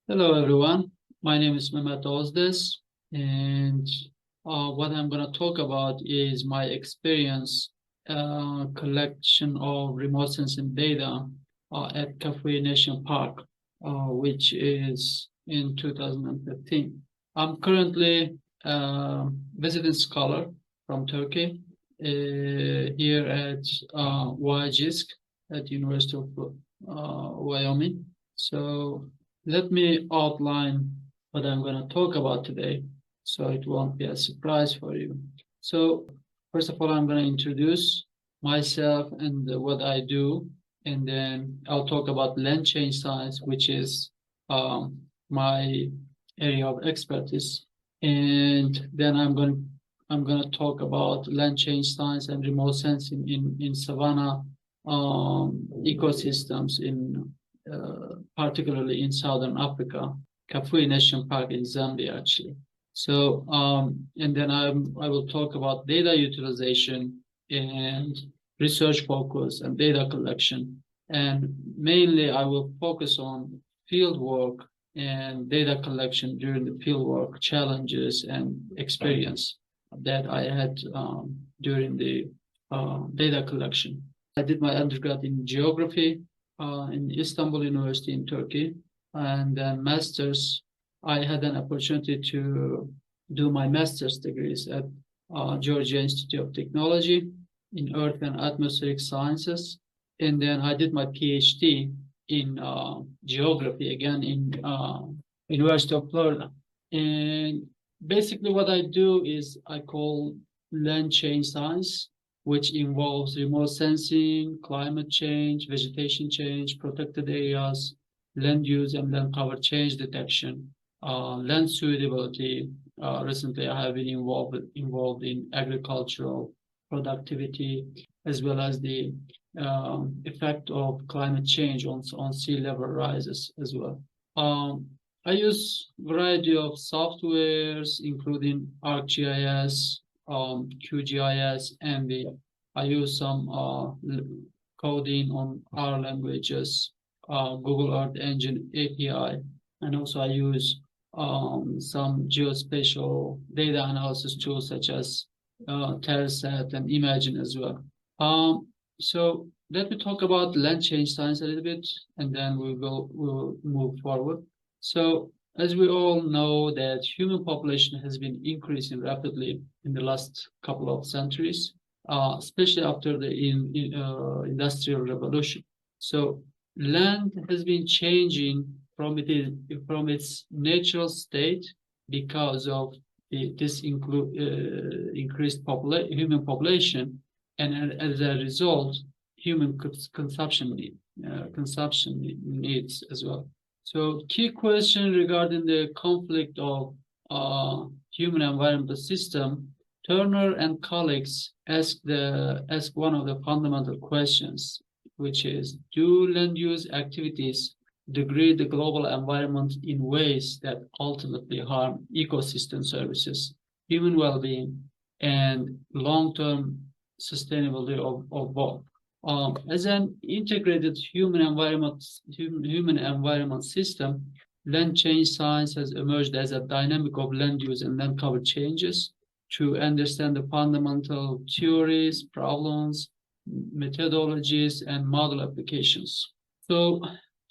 Hello, everyone. My name is Mehmet Ozdes, and what I'm going to talk about is my experience collection of remote sensing data at Kafue National Park, which is in 2015. I'm currently a visiting scholar from Turkey here at YGISC at University of Wyoming. So let me outline what I'm going to talk about today, so it won't be a surprise for you. So first of all, I'm going to introduce myself and what I do, and then I'll talk about land change science, which is my area of expertise, and then I'm going to talk about land change science and remote sensing in savanna ecosystems in particularly in Southern Africa, Kafue National Park in Zambia, actually. So, and then I will talk about data utilization and research focus and data collection. And mainly I will focus on field work and data collection during the field work challenges and experience that I had during the data collection. I did my undergrad in geography in Istanbul University in Turkey, and then master's. I had an opportunity to do my master's degrees at Georgia Institute of Technology in Earth and Atmospheric Sciences, and then I did my PhD in geography again in University of Florida. And basically, what I do is I call land change science, which involves remote sensing, climate change, vegetation change, protected areas, land use and land cover change detection, land suitability. Recently, I have been involved in agricultural productivity, as well as the effect of climate change on sea level rises as well. I use variety of softwares, including ArcGIS, QGIS, and I use some coding on R languages, Google Earth Engine API, and also I use some geospatial data analysis tools such as Terrasat and Imagine as well. So let me talk about land change science a little bit, and then we'll move forward. So as we all know that human population has been increasing rapidly in the last couple of centuries, especially after the industrial revolution. So land has been changing from its natural state because of this increased human population, and as a result, human consumption needs as well. So key question regarding the conflict of human environmental system, Turner and colleagues ask one of the fundamental questions, which is, do land use activities degrade the global environment in ways that ultimately harm ecosystem services, human well-being, and long-term sustainability of both? As an integrated human environment system, land change science has emerged as a dynamic of land use and land cover changes to understand the fundamental theories, problems, methodologies, and model applications. So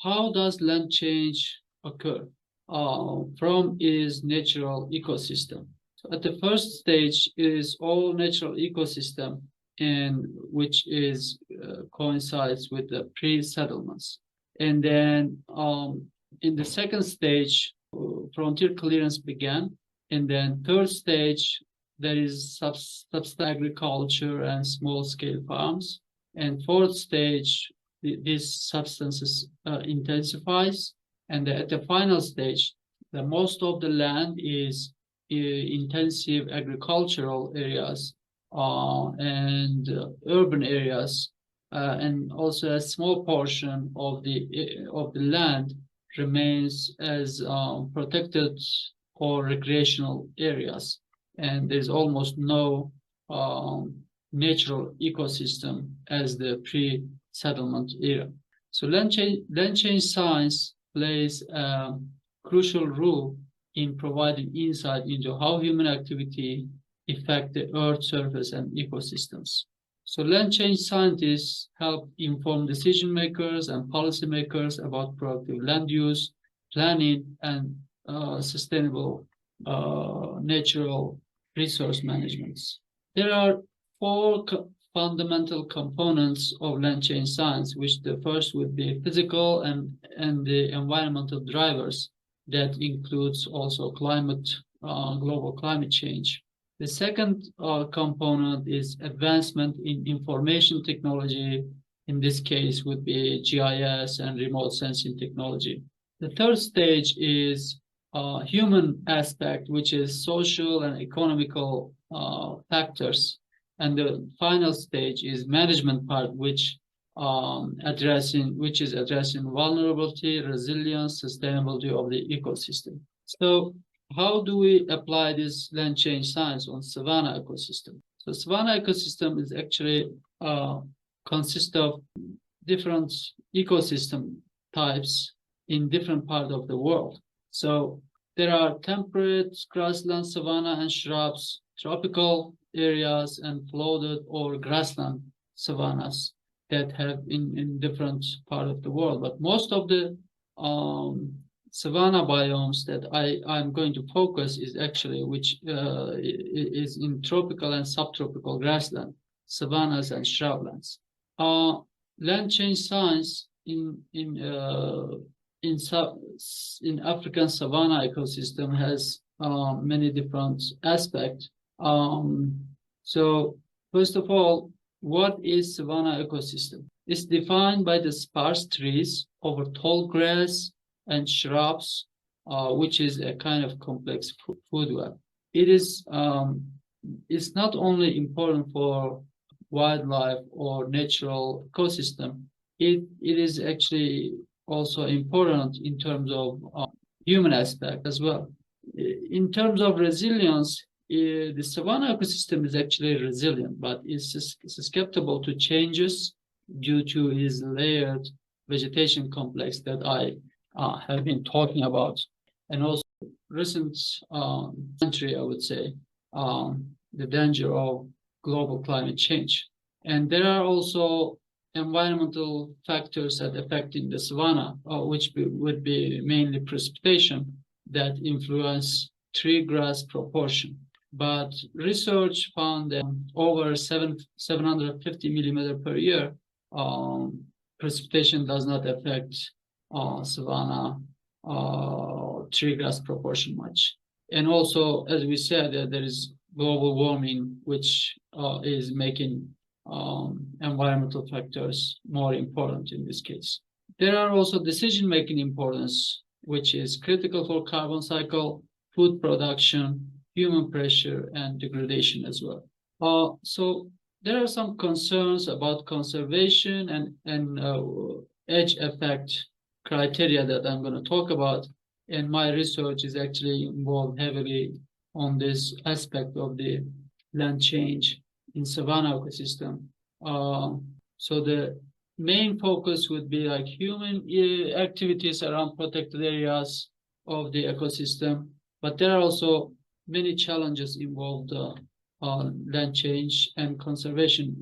how does land change occur? From is natural ecosystem. So at the first stage is all natural ecosystem, and which is coincides with the pre-settlements. And then in the second stage, frontier clearance began. And then third stage, there is subsistence agriculture and small-scale farms. And fourth stage, these substances intensifies. And at the final stage, the most of the land is intensive agricultural areas and urban areas, and also a small portion of the land remains as protected or recreational areas, and there's almost no natural ecosystem as the pre-settlement era. So land change science plays a crucial role in providing insight into how human activity affect the Earth's surface and ecosystems. So land change scientists help inform decision makers and policymakers about productive land use, planning, and sustainable natural resource management. There are four fundamental components of land change science, which the first would be physical and the environmental drivers. That includes also global climate change. The second component is advancement in information technology. In this case, would be GIS and remote sensing technology. The third stage is human aspect, which is social and economical factors. And the final stage is management part, which is addressing vulnerability, resilience, sustainability of the ecosystem. So how do we apply this land change science on savanna ecosystem? So savanna ecosystem is actually consists of different ecosystem types in different parts of the world. So there are temperate grassland, savanna, and shrubs, tropical areas, and flooded or grassland savannas that have in different part of the world. But most of the savanna biomes that I'm going to focus is actually which is in tropical and subtropical grassland, savannas, and shrublands. Land change science in African savanna ecosystem has many different aspects. So first of all, what is savanna ecosystem? It's defined by the sparse trees over tall grass and shrubs, which is a kind of complex food web. It is it's not only important for wildlife or natural ecosystem. It is actually also important in terms of human aspect as well. In terms of resilience, the savanna ecosystem is actually resilient, but it's susceptible to changes due to its layered vegetation complex that I have been talking about, and also recent century, I would say, the danger of global climate change. And there are also environmental factors that affecting the savanna, which would be mainly precipitation that influence tree grass proportion. But research found that over 750 millimeter per year, precipitation does not affect savanna tree grass proportion much. And also, as we said, there is global warming, which is making environmental factors more important in this case. There are also decision-making importance, which is critical for carbon cycle, food production, human pressure, and degradation as well. So there are some concerns about conservation and edge effect criteria that I'm going to talk about. And my research is actually involved heavily on this aspect of the land change in savanna ecosystem. So the main focus would be like human activities around protected areas of the ecosystem, but there are also many challenges involved land change and conservation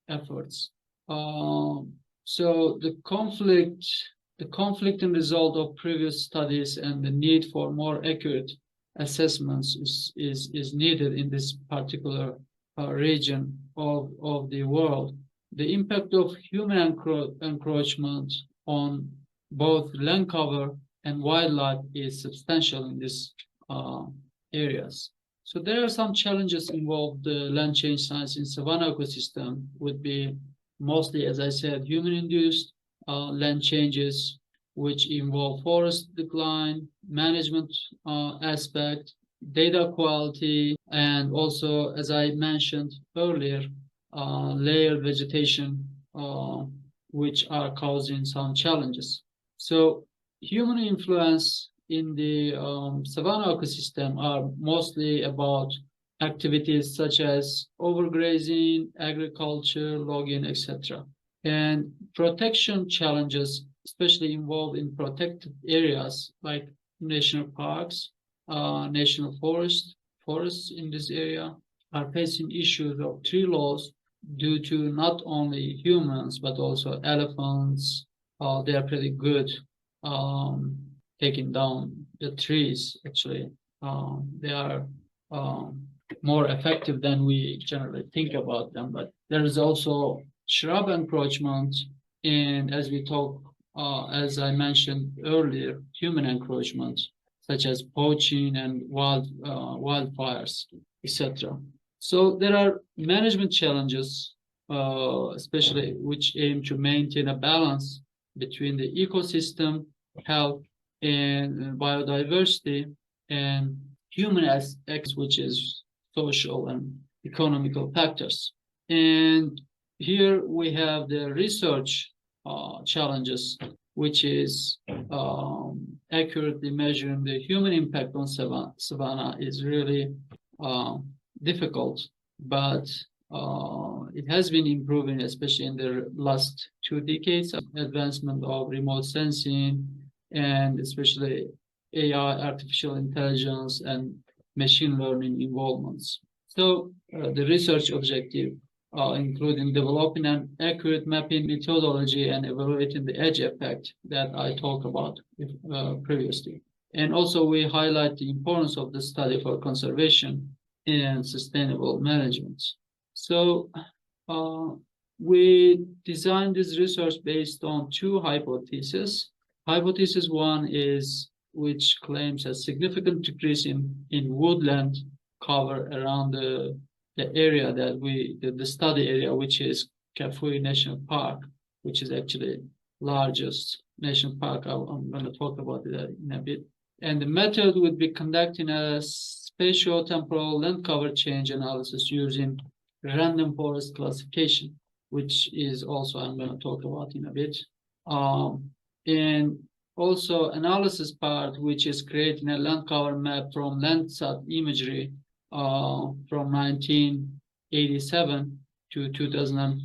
efforts. So the conflict and result of previous studies and the need for more accurate assessments is needed in this particular region of the world. The impact of human encroachment on both land cover and wildlife is substantial in these areas. So there are some challenges involved. The land change science in savanna ecosystem would be mostly, as I said, human-induced land changes, which involve forest decline, management aspect, data quality, and also, as I mentioned earlier, layered vegetation, which are causing some challenges. So human influence in the savanna ecosystem are mostly about activities such as overgrazing, agriculture, logging, etc. And protection challenges, especially involved in protected areas like national parks, national forests in this area are facing issues of tree loss due to not only humans but also elephants. They are pretty good um, taking down the trees. Actually, they are um, more effective than we generally think about them. But there is also shrub encroachment, and as I mentioned earlier, human encroachment, such as poaching and wildfires, etc. So there are management challenges, especially which aim to maintain a balance between the ecosystem health and biodiversity and human aspects, which is social and economical factors. And here we have the research challenges, which is accurately measuring the human impact on savanna is really difficult, but it has been improving, especially in the last 2 decades. Advancement of remote sensing and especially AI, artificial intelligence, and machine learning involvements. So the research objective including developing an accurate mapping methodology and evaluating the edge effect that I talked about previously. And also we highlight the importance of the study for conservation and sustainable management. So we designed this research based on two hypotheses. Hypothesis one is which claims a significant decrease in woodland cover around the area that the study area, which is Kafue National Park, which is actually largest national park. I'm going to talk about it in a bit. And the method would be conducting a spatio-temporal land cover change analysis using random forest classification, which is also I'm going to talk about in a bit. And also analysis part, which is creating a land cover map from Landsat imagery from 1987 to 2000,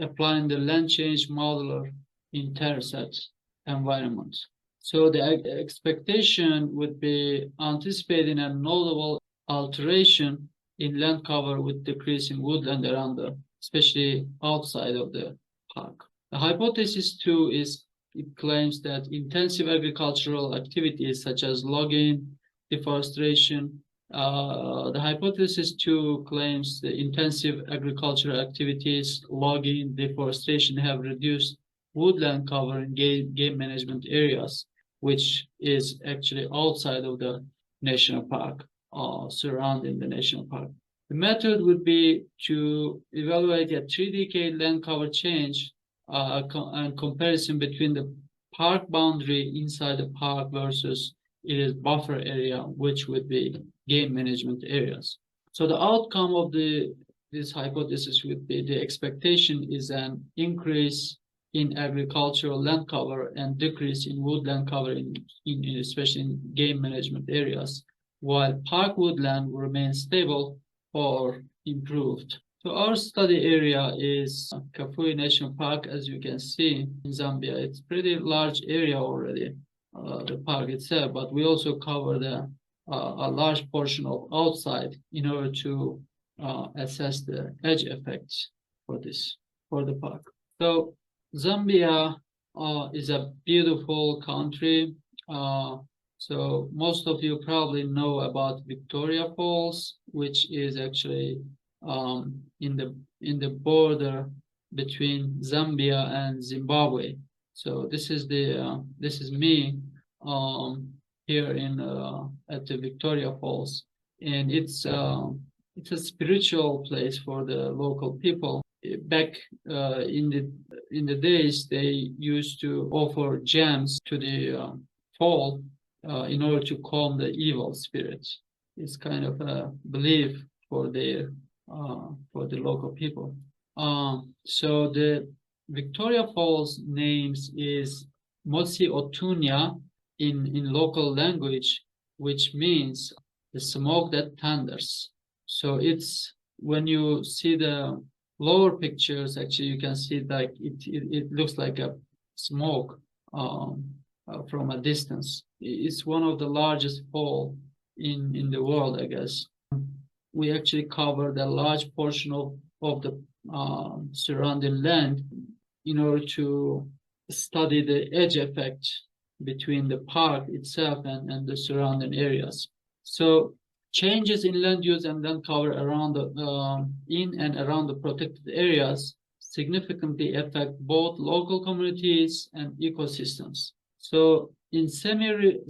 applying the land change modeler in Terset environment. So the expectation would be anticipating a notable alteration in land cover with decrease in woodland around especially outside of the park. The hypothesis two is it claims that intensive agricultural activities such as logging, deforestation. The hypothesis two claims the intensive agricultural activities, logging, deforestation have reduced woodland cover in game management areas, which is actually outside of the national park, surrounding the national park. The method would be to evaluate a 3-decade land cover change and comparison between the park boundary inside the park versus its buffer area, which would be game management areas. So the outcome of this hypothesis would be the expectation is an increase in agricultural land cover and decrease in woodland cover especially in game management areas, while park woodland will remain stable or improved. So our study area is Kafue National Park, as you can see in Zambia. It's pretty large area already, the park itself, but we also cover a large portion of outside in order to assess the edge effects for the park. So Zambia is a beautiful country. So most of you probably know about Victoria Falls, which is actually in the border between Zambia and Zimbabwe. So this is me here at the Victoria Falls, and it's a spiritual place for the local people. Back in the days, they used to offer gems to the fall in order to calm the evil spirits. It's kind of a belief for the local people. So the Victoria Falls names is Mosi Otunya in local language, which means the smoke that thunders. So it's when you see the lower pictures, actually you can see like it looks like a smoke from a distance. it's one of the largest fall in the world, I guess. We actually covered a large portion of the surrounding land in order to study the edge effect between the park itself and the surrounding areas. So changes in land use and land cover around the in and around the protected areas significantly affect both local communities and ecosystems. So in semi-arid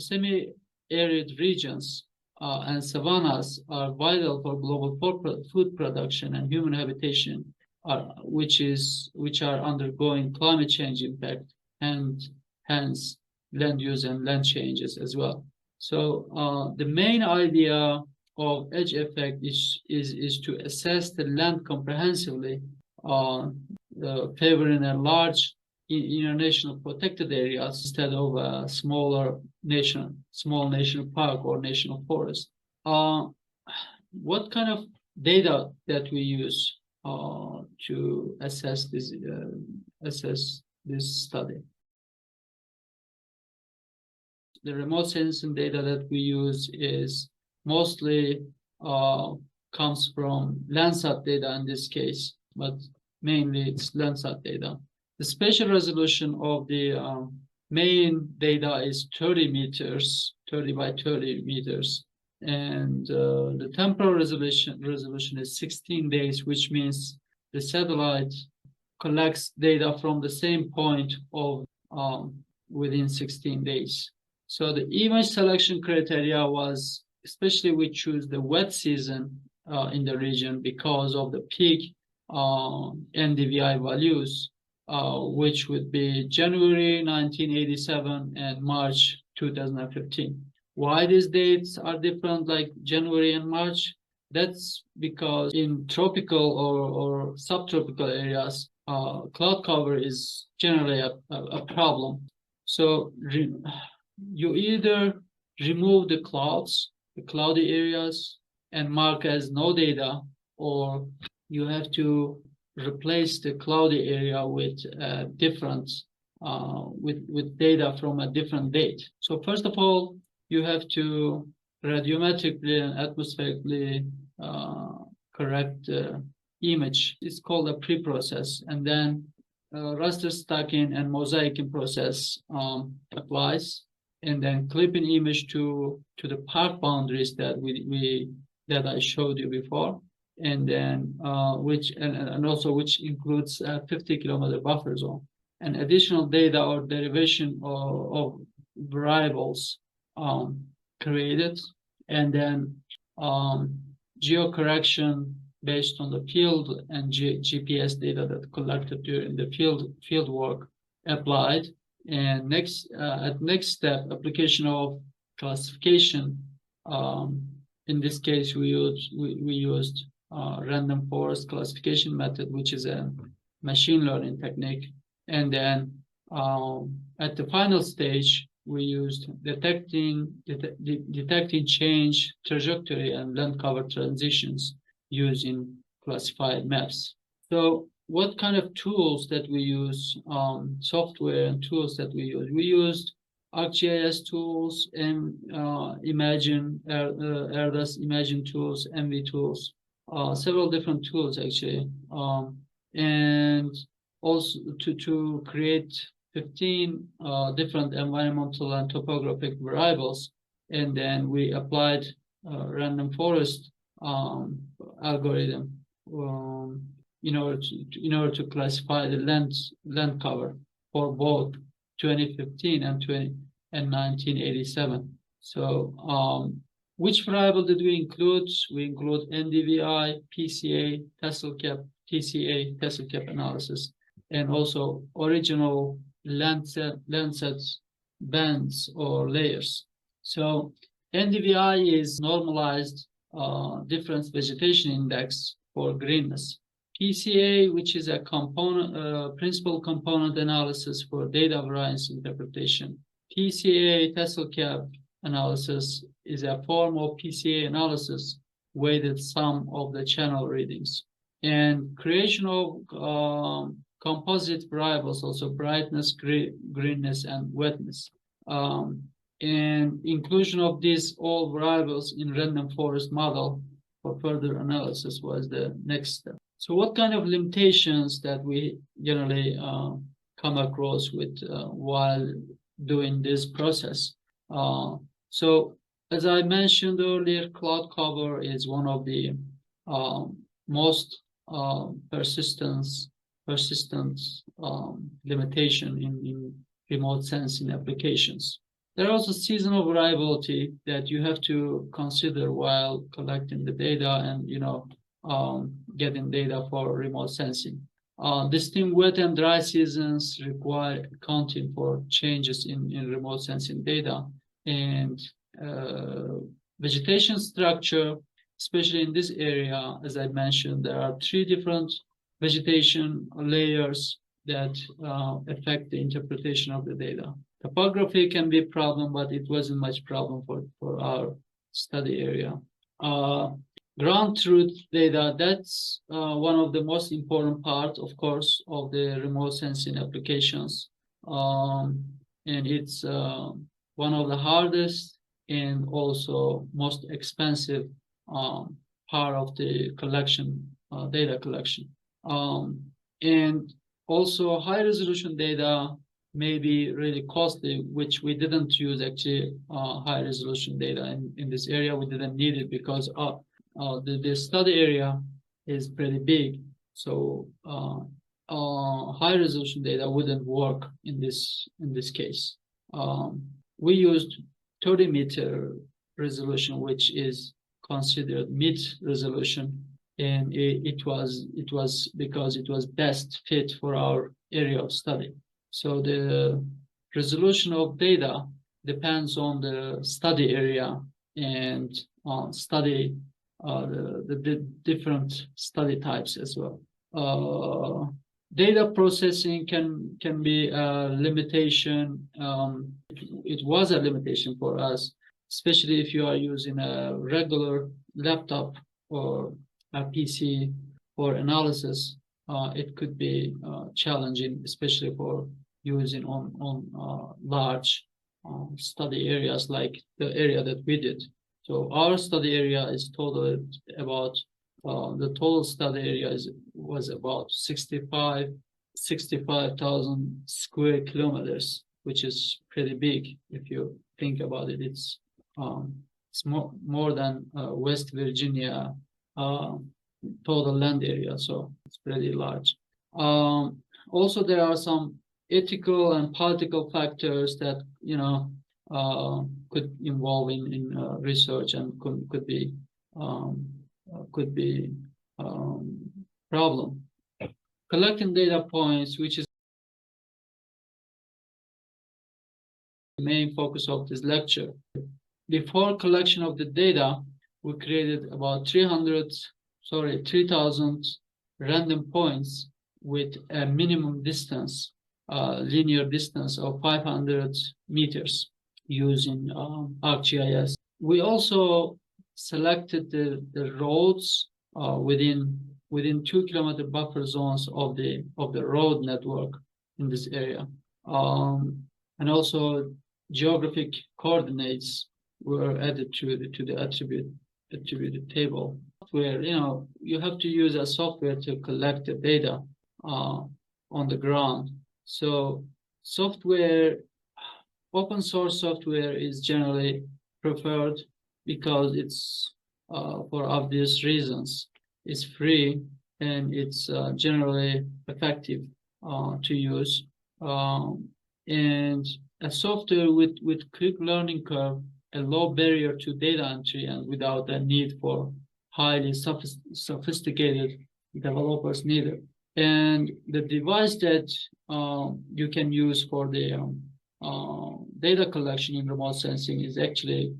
regions and savannas are vital for global food production and human habitation, which are undergoing climate change impact, and hence land use and land changes as well. So the main idea of edge effect is to assess the land comprehensively, favoring a large international protected areas instead of a small national park or national forest. What kind of data that we use to assess this study? The remote sensing data that we use is mostly comes from Landsat data in this case, but mainly it's Landsat data. The spatial resolution of the main data is 30 meters, 30 by 30 meters. And the temporal resolution is 16 days, which means the satellite collects data from the same point of within 16 days. So the image selection criteria was, especially we choose the wet season in the region because of the peak NDVI values, which would be January 1987 and March 2015. Why these dates are different, like January and March? That's because in tropical or subtropical areas, cloud cover is generally a problem. So you either remove the clouds, the cloudy areas, and mark as no data, or you have to replace the cloudy area with different with data from a different date. So first of all, you have to radiometrically and atmospherically correct the image. It's called a pre-process, and then raster stacking and mosaicing process applies, and then clipping image to the park boundaries that that I showed you before, and then which includes a 50-kilometer buffer zone, and additional data or derivation of variables created, and then geocorrection based on the field and GPS data that collected during the field work applied. And next step, application of classification. In this case, we used random forest classification method, which is a machine learning technique. And then at the final stage, we used detecting change trajectory and land cover transitions using classified maps. So what kind of tools that we use, software and tools that we use? We used ArcGIS tools and Erdas Imagine tools, MV tools, several different tools actually, and also to create 15 different environmental and topographic variables, and then we applied random forest algorithm in order to classify the land cover for both 2015 and 1987. So which variable did we include? We include NDVI, PCA, Tessel cap, TCA, Tessel cap analysis, and also original Landsat bands or layers. So NDVI is normalized difference vegetation index for greenness. PCA, which is a principal component analysis for data variance interpretation. TCA, Tessel cap analysis, is a form of PCA analysis, weighted sum of the channel readings. And creation of composite variables, also brightness, greenness, and wetness. and inclusion of these all variables in random forest model for further analysis was the next step. So what kind of limitations that we generally come across with while doing this process? So as I mentioned earlier, cloud cover is one of the most persistent limitation in remote sensing applications. There are also seasonal variability that you have to consider while collecting the data and getting data for remote sensing. Distinct wet and dry seasons require accounting for changes in remote sensing data, and vegetation structure, especially in this area. As I mentioned, there are 3 different vegetation layers that affect the interpretation of the data. Topography can be a problem, but it wasn't much problem for our study area. Ground truth data, that's one of the most important parts, of course, of the remote sensing applications. And it's one of the hardest and also most expensive part of the collection, data collection. And also high resolution data may be really costly, which we didn't use actually high resolution data in this area. We didn't need it because the study area is pretty big. So high resolution data wouldn't work in this case. We used 30-meter resolution, which is considered mid resolution, and it was because it was best fit for our area of study. So the resolution of data depends on the study area and study the different study types as well. Data processing can be a limitation. It was a limitation for us, especially if you are using a regular laptop or a PC for analysis. It could be challenging, especially for using on large study areas like the area that we did. So our study area is total about the total study area was about 65,000 square kilometers, which is pretty big if you think about it. It's more than West Virginia total land area, so it's pretty large. Also, there are some ethical and political factors that could involve in research and could be problem. Collecting data points, which is the main focus of this lecture. Before collection of the data, we created about 3,000 random points with a minimum distance, linear distance of 500 meters using ArcGIS. We also selected the roads within 2-kilometer buffer zones of the road network in this area, and also geographic coordinates were added to the attributed table. Where you have to use a software to collect the data on the ground. So software, open source software is generally preferred because it's for obvious reasons. It's free and it's generally effective to use. And a software with quick learning curve, a low barrier to data entry, and without the need for highly sophisticated developers needed. And the device that you can use for the data collection in remote sensing is actually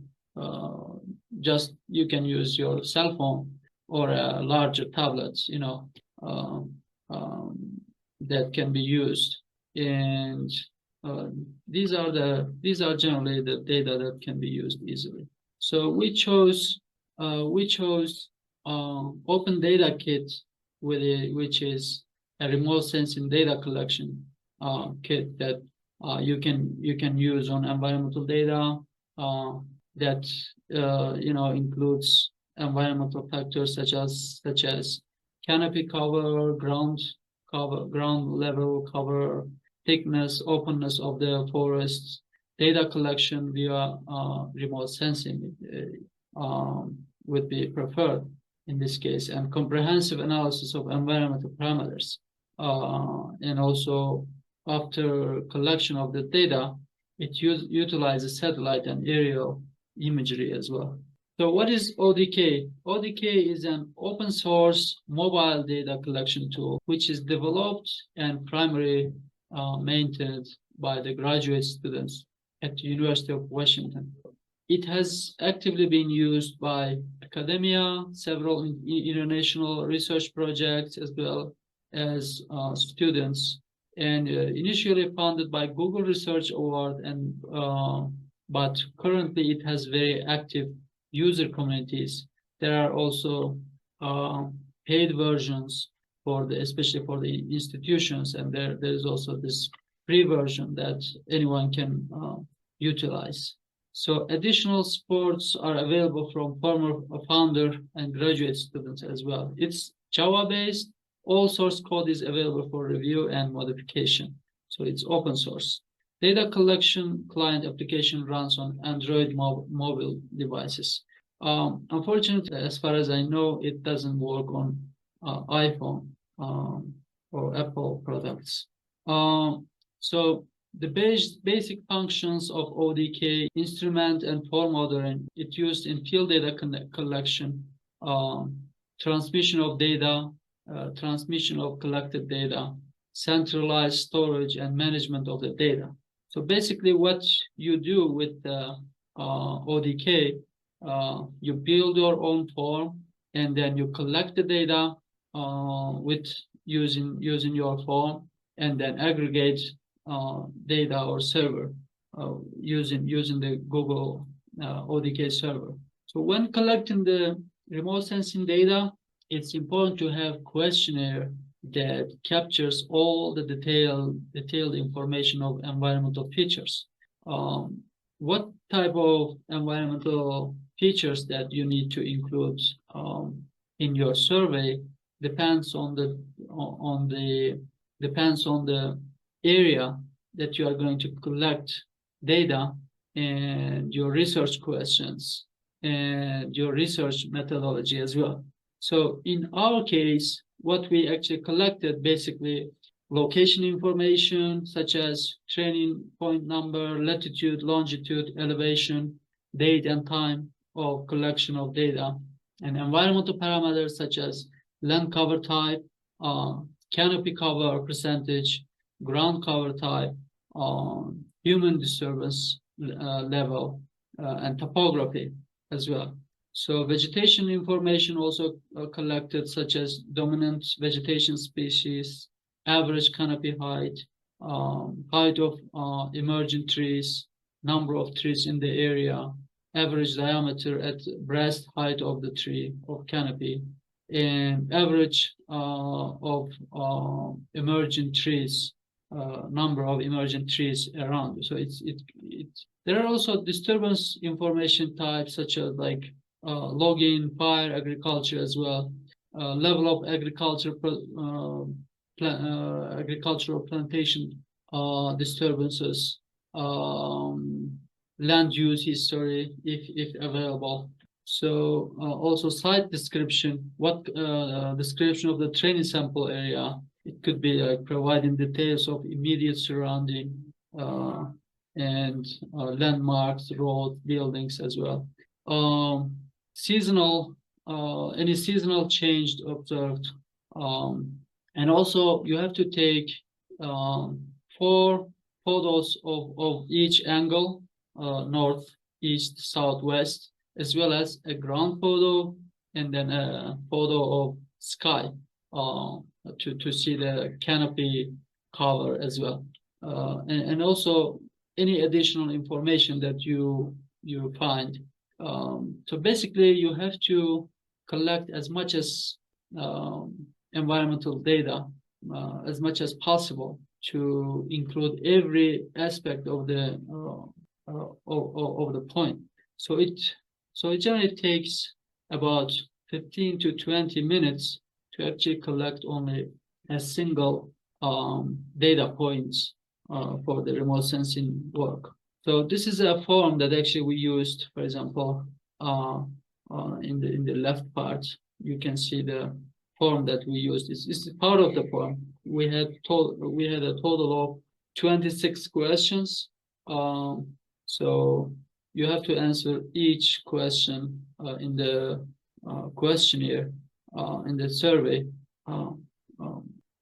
just you can use your cell phone or a larger tablet, that can be used. And these are generally the data that can be used easily. So we chose Open Data Kit which is a remote sensing data collection kit that you can use on environmental data that includes environmental factors such as canopy cover, ground level cover, thickness, openness of the forests, data collection via remote sensing would be preferred in this case, and comprehensive analysis of environmental parameters. And also, after collection of the data, it utilizes satellite and aerial imagery as well. So what is ODK? ODK is an open source mobile data collection tool, which is developed and primarily maintained by the graduate students at the University of Washington. It has actively been used by academia, several international research projects, as well as students, and initially funded by Google Research Award, but currently it has very active user communities. There are also paid versions especially for the institutions, and there is also this free version that anyone can utilize. So additional supports are available from former founder and graduate students as well. It's Java-based. All source code is available for review and modification. So it's open source. Data collection client application runs on Android mobile devices. Unfortunately, as far as I know, it doesn't work on iPhone or Apple products. So the basic functions of ODK, instrument and form ordering, it's used in field data collection, transmission of data, transmission of collected data, centralized storage and management of the data. So basically what you do with the ODK, you build your own form and then you collect the data with using your form, and then aggregate data or server using the Google ODK server. So when collecting the remote sensing data, it's important to have questionnaire that captures all the detailed information of environmental features. What type of environmental features that you need to include in your survey depends on the area that you are going to collect data, and your research questions and your research methodology as well. So in our case, what we actually collected, basically location information such as training point number, latitude, longitude, elevation, date and time of collection of data, and environmental parameters such as land cover type, canopy cover percentage, ground cover type, human disturbance level, and topography as well. So vegetation information also collected, such as dominant vegetation species, average canopy height, height of emerging trees, number of trees in the area, average diameter at breast height of the tree of canopy, and average of emerging trees, number of emerging trees around. So there are also disturbance information types such as like logging, fire, agriculture as well, level of agricultural plantation disturbances, land use history if available. So also site description, what description of the training sample area. It could be like providing details of immediate surrounding and landmarks, roads, buildings as well. Seasonal, any seasonal change observed. And also you have to take 4 photos of each angle, north, east, south, west, as well as a ground photo and then a photo of sky to see the canopy cover as well. And also any additional information that you find. So basically you have to collect as much as environmental data as much as possible to include every aspect of the point. So it generally takes about 15 to 20 minutes to actually collect only a single data points for the remote sensing work. So this is a form that actually we used, for example, in the left part. You can see the form that we used. It's part of the form. We had a total of 26 questions. So you have to answer each question in the questionnaire in the survey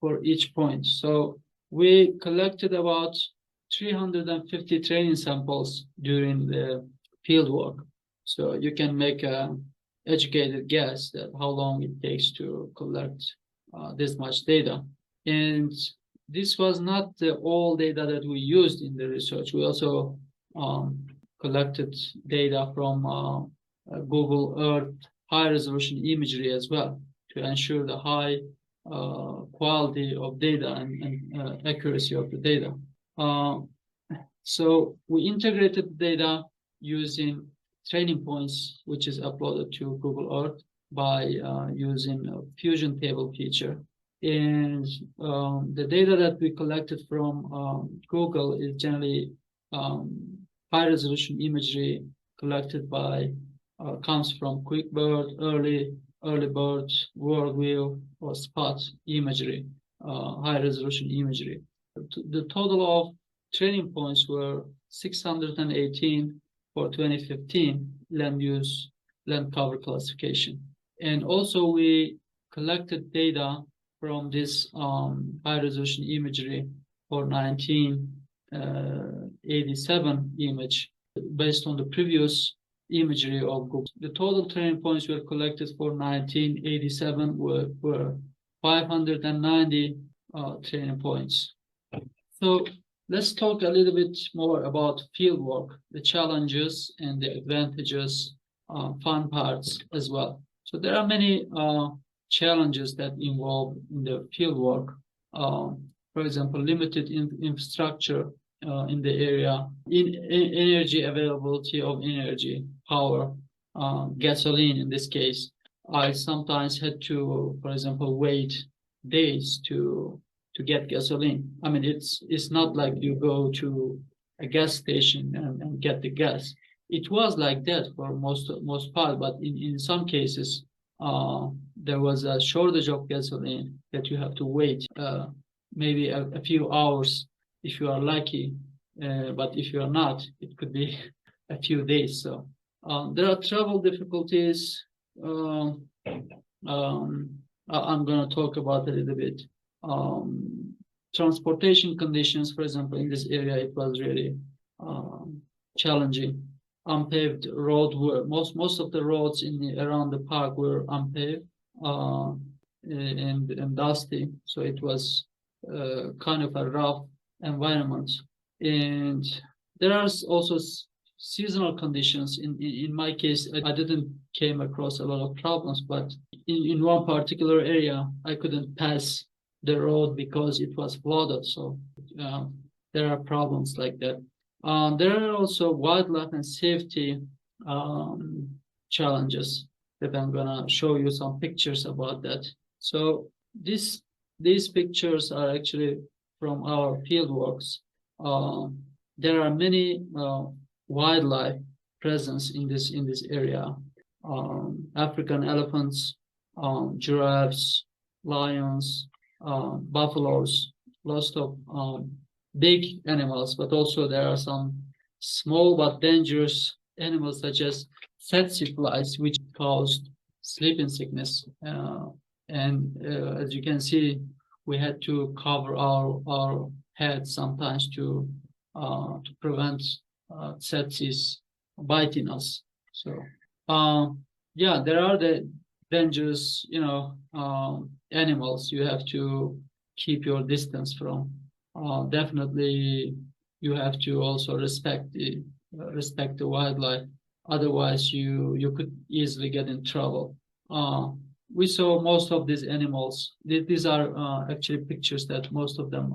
for each point. So we collected about 350 training samples during the field work. So you can make an educated guess that how long it takes to collect this much data. And this was not the all data that we used in the research. We also collected data from Google Earth high resolution imagery as well to ensure the high quality of data and accuracy of the data. So we integrated the data using training points, which is uploaded to Google Earth by using a fusion table feature. And the data that we collected from Google is generally high resolution imagery collected by comes from QuickBird, early bird, worldview, or spot imagery, high resolution imagery. The total of training points were 618 for 2015 land cover classification. And also we collected data from this high resolution imagery for 1987 image based on the previous imagery of Google. The total training points were collected for 1987 were 590 training points. So let's talk a little bit more about fieldwork, the challenges and the advantages, fun parts as well. So there are many challenges that involve in the fieldwork. For example, limited infrastructure in the area, energy availability of energy, power, gasoline in this case. I sometimes had to, for example, wait days to get gasoline. I mean, it's not like you go to a gas station and get the gas. It was like that for most part, but in some cases, there was a shortage of gasoline that you have to wait maybe a few hours if you are lucky, but if you are not, it could be a few days. So there are travel difficulties. I'm going to talk about a little bit. Transportation conditions, for example, in this area, it was really challenging. Unpaved road were most of the roads around the park were unpaved and dusty, so it was kind of a rough environment. And there are also seasonal conditions. In my case, I didn't came across a lot of problems, but in one particular area, I couldn't pass the road because it was flooded. So there are problems like that. There are also wildlife and safety challenges that I'm gonna show you some pictures about that. So these pictures are actually from our fieldworks. There are many wildlife presence in this area. African elephants, giraffes, lions, buffaloes, lots of big animals, but also there are some small but dangerous animals such as tsetse flies, which caused sleeping sickness. And as you can see, we had to cover our heads sometimes to prevent tsetses biting us. So yeah, there are the dangerous, animals you have to keep your distance from. Definitely, you have to also respect the wildlife. Otherwise, you could easily get in trouble. we saw most of these animals. These are actually pictures that most of them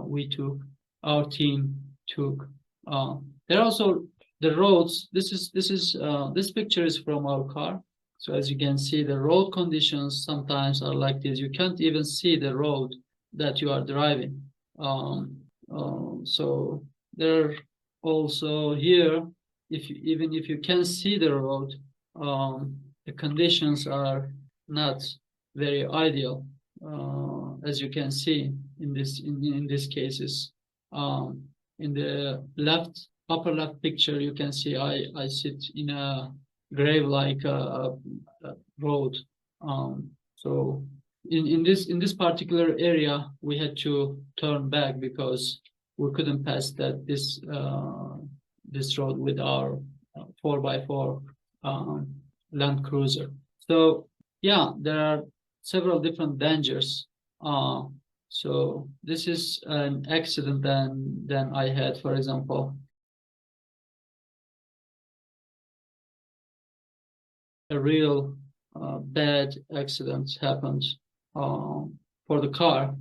we took, our team took. There are also the roads. This picture is from our car. So as you can see, the road conditions sometimes are like this. You can't even see the road that you are driving. So there are also here, even if you can see the road, the conditions are not very ideal, as you can see in these cases. In the upper left picture, you can see I sit in a grave-like road. So in this particular area, we had to turn back because we couldn't pass this road with our 4x4 Land Cruiser. So yeah, there are several different dangers. So this is an accident than I had, for example. A real bad accident happened for the car.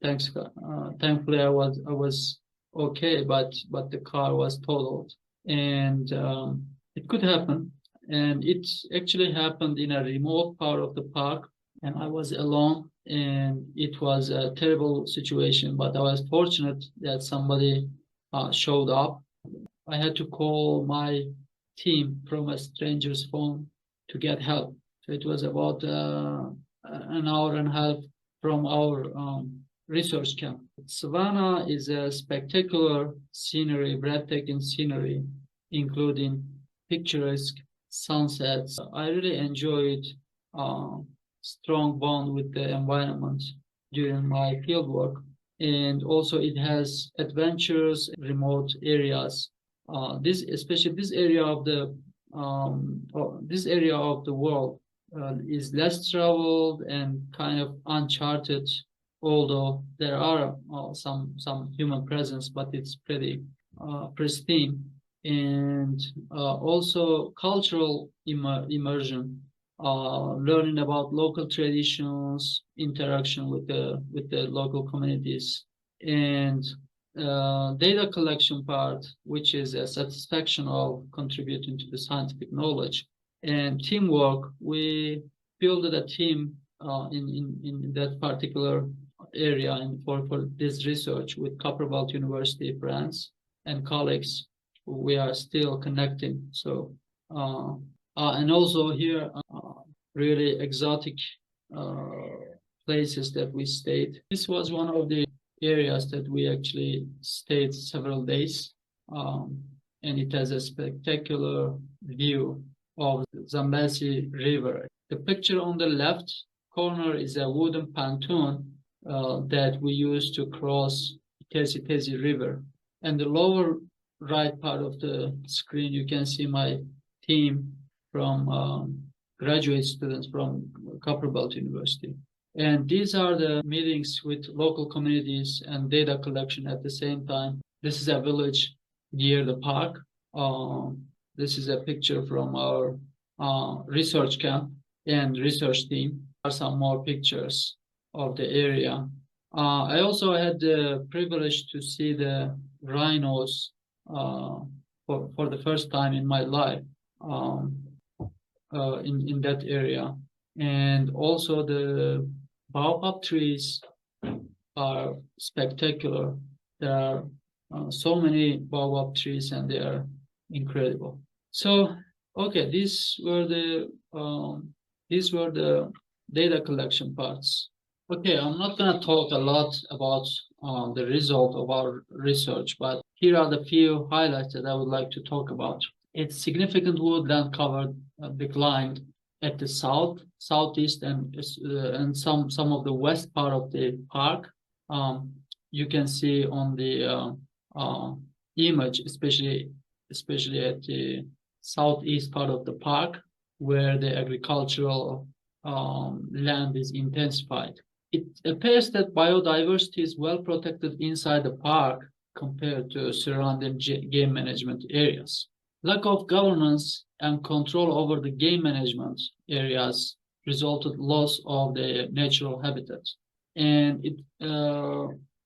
Thankfully, I was okay, but the car was totaled, and it could happen. And it actually happened in a remote part of the park, and I was alone, and it was a terrible situation. But I was fortunate that somebody showed up. I had to call my team from a stranger's phone to get help. So it was about an hour and a half from our research camp. Savannah is a spectacular scenery, breathtaking scenery, including picturesque sunsets. I really enjoyed strong bond with the environment during my fieldwork. And also it has adventures, remote areas. Especially this area of the world is less traveled and kind of uncharted, although there are some human presence, but it's pretty pristine. And also cultural immersion, learning about local traditions, interaction with the local communities, and data collection part, which is a satisfaction of contributing to the scientific knowledge, and teamwork. We built a team in that particular area and for this research with Copperbelt University, France, and colleagues. We are still connecting. So and also here, really exotic places that we stayed. This was one of the areas that we actually stayed several days, and it has a spectacular view of the Zambezi River. The picture on the left corner is a wooden pontoon that we use to cross Tesi River. And the lower right part of the screen, you can see my team from graduate students from Copperbelt University. And these are the meetings with local communities and data collection at the same time. This is a village near the park. This is a picture from our research camp and research team. There are some more pictures of the area. I also had the privilege to see the rhinos for the first time in my life in that area. And also the baobab trees are spectacular. There are so many baobab trees, and they are incredible. So, okay, these were the data collection parts. Okay, I'm not going to talk a lot about the result of our research, but here are the few highlights that I would like to talk about. It's significant woodland cover declined at the southeast, and some of the west part of the park. You can see on the image, especially at the southeast part of the park, where the agricultural land is intensified. It appears that biodiversity is well protected inside the park compared to surrounding game management areas. Lack of governance and control over the game management areas resulted loss of the natural habitat. And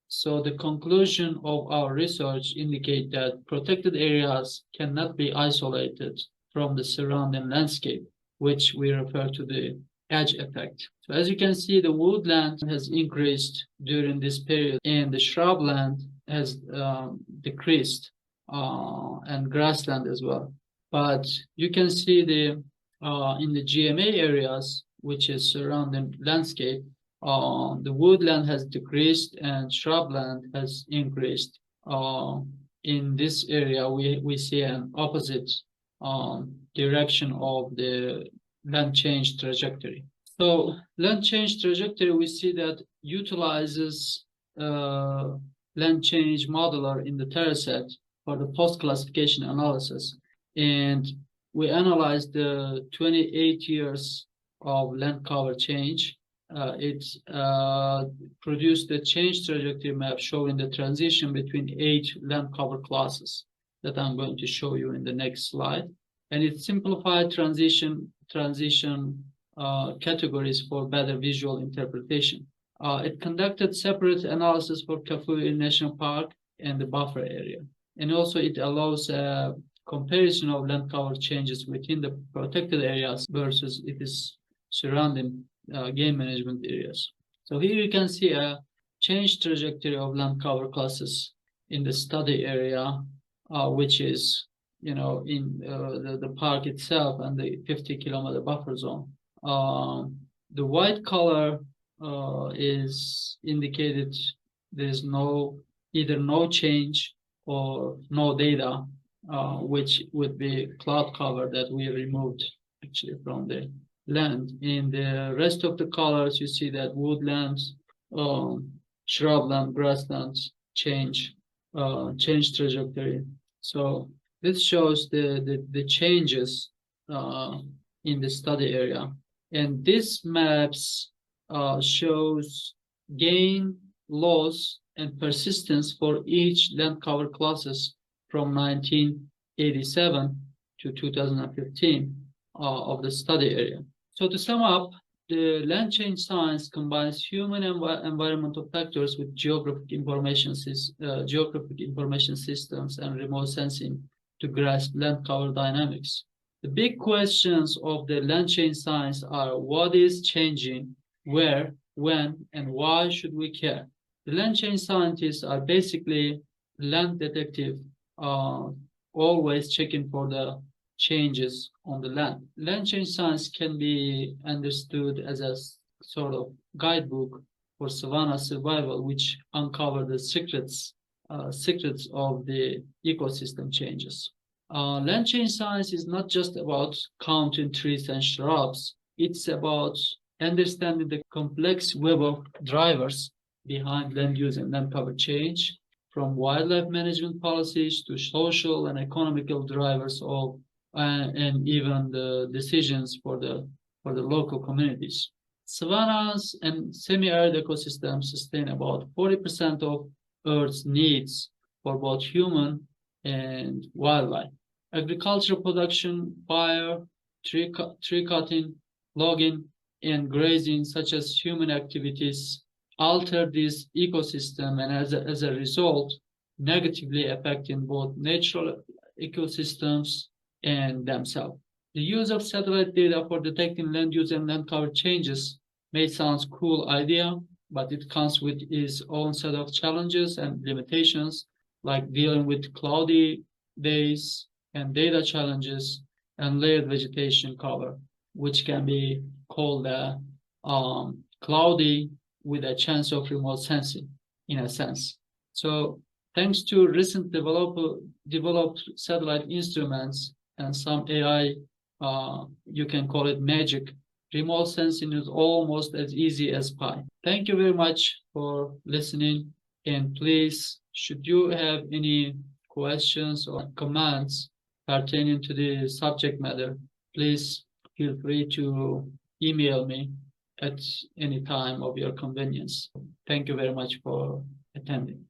so the conclusion of our research indicate that protected areas cannot be isolated from the surrounding landscape, which we refer to the edge effect. So as you can see, the woodland has increased during this period, and the shrubland has decreased, and grassland as well. But you can see the in the GMA areas, which is surrounding landscape, the woodland has decreased and shrubland has increased. In this area, we see an opposite direction of the land change trajectory. So land change trajectory, we see that utilizes land change modeler in the dataset for the post-classification analysis. And we analyzed the 28 years of land cover change. It produced a change trajectory map showing the transition between 8 land cover classes that I'm going to show you in the next slide. And it simplified transition categories for better visual interpretation. It conducted separate analysis for Kafue National Park and the buffer area. And also it allows a comparison of land cover changes within the protected areas versus it is surrounding game management areas. So here you can see a change trajectory of land cover classes in the study area, which is, you know, in the park itself and the 50-kilometer buffer zone. The white color is indicated there's either no change or no data, which would be cloud cover that we removed actually from the land. In the rest of the colors, you see that woodlands, shrubland, grasslands change trajectory. So this shows the changes in the study area. And this maps shows gain, loss, and persistence for each land cover classes from 1987 to 2015 of the study area. So to sum up, the land change science combines human environmental factors with geographic information systems and remote sensing to grasp land cover dynamics. The big questions of the land change science are: what is changing, where, when, and why should we care? The land change scientists are basically land detective, always checking for the changes on the land. Land change science can be understood as a sort of guidebook for savanna survival, which uncover the secrets of the ecosystem changes. Land change science is not just about counting trees and shrubs. It's about understanding the complex web of drivers behind land use and land cover change, from wildlife management policies to social and economical drivers of and even the decisions for the local communities. Savannas and semi-arid ecosystems sustain about 40% of Earth's needs for both human and wildlife. Agricultural production, fire, tree cutting, logging, and grazing, such as human activities, alter this ecosystem, and as a result, negatively affecting both natural ecosystems and themselves. The use of satellite data for detecting land use and land cover changes may sound a cool idea, but it comes with its own set of challenges and limitations, like dealing with cloudy days and data challenges and layered vegetation cover, which can be called cloudy with a chance of remote sensing, in a sense. So thanks to recent developed satellite instruments and some AI, you can call it magic, remote sensing is almost as easy as pie. Thank you very much for listening. And please, should you have any questions or comments pertaining to the subject matter, please feel free to email me at any time of your convenience. Thank you very much for attending.